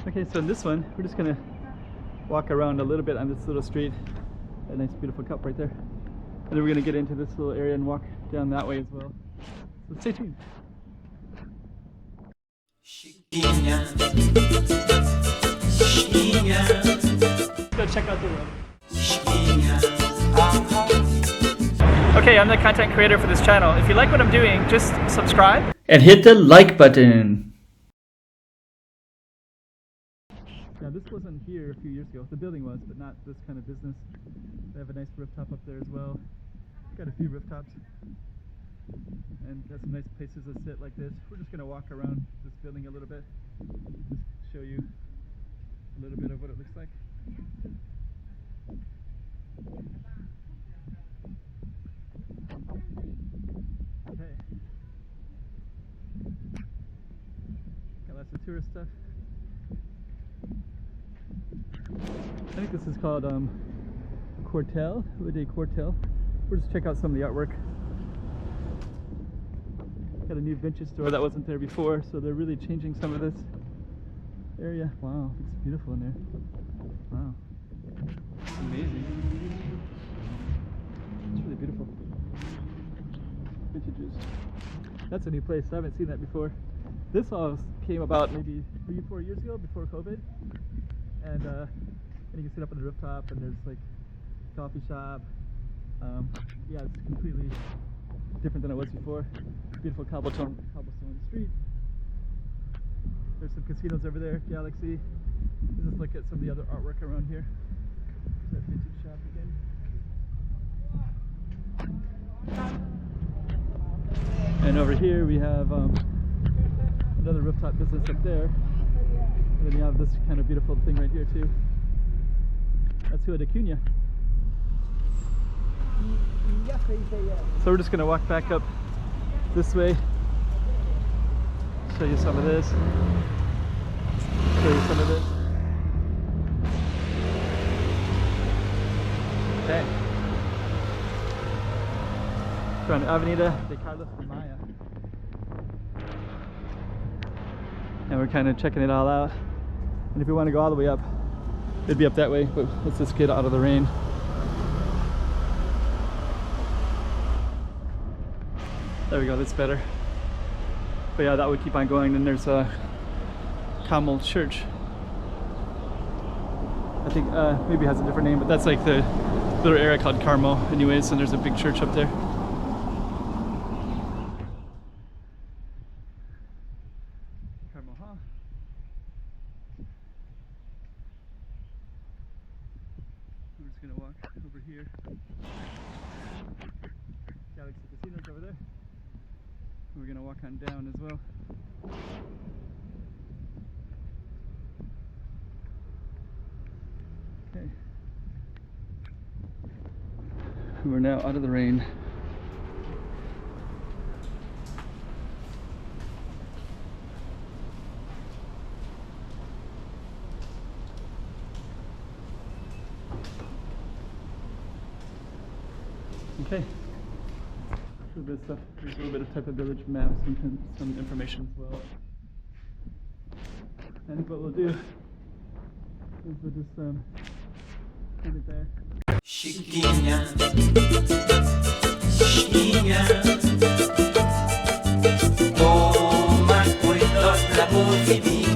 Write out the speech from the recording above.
Okay, so in this one, we're just gonna walk around a little bit on this little street. A nice beautiful cup right there. And then we're gonna get into this little area and walk down that way as well. So stay tuned. Let's go check out the road. Okay, I'm the content creator for this channel. If you like what I'm doing, just subscribe and hit the like button. Now this wasn't here a few years ago. The building was, but not this kind of business. They have a nice rooftop up there as well. Got a few rooftops. And got some nice places to sit like this. We're just going to walk around this building a little bit. Just show you a little bit of what it looks like. Okay. Got lots of tourist stuff. I think this is called Quartel, Quartel. We'll just check out some of the artwork. Got a new vintage store that wasn't there before, so they're really changing some of this area. Wow, it's beautiful in there. Wow, it's amazing. It's really beautiful. Vintages. That's a new place. I haven't seen that before. This all came about maybe 3-4 years ago, before COVID. And you can sit up on the rooftop, and there's like coffee shop. Yeah, it's completely different than it was before. Beautiful cobblestone street. There's some casinos over there. Galaxy. Let's just look at some of the other artwork around here. There's that vintage shop again. And over here we have another rooftop business up there. And then you have this kind of beautiful thing right here too. That's Rua da Cunha. So we're just going to walk back up this way. Show you some of this. Show you some of this. Okay. We're on Avenida de Carlos de Maya. And we're kind of checking it all out. And if we want to go all the way up, it'd be up that way, but let's just get out of the rain. There we go, that's better. But yeah, that would keep on going. Then there's a Carmel Church. I think maybe it has a different name, but that's like the little area called Carmel anyways, and there's a big church up there. Carmel, huh? We're just gonna walk over here. Galaxy Casino's over there. We're gonna walk on down as well. Okay. We're now out of the rain. Okay. A little bit of stuff. There's a little bit of Taipa village maps and some information as well. And what we'll do is we'll just leave it there. Chiquinha, chiquinha, toma cuidado da bovidinha.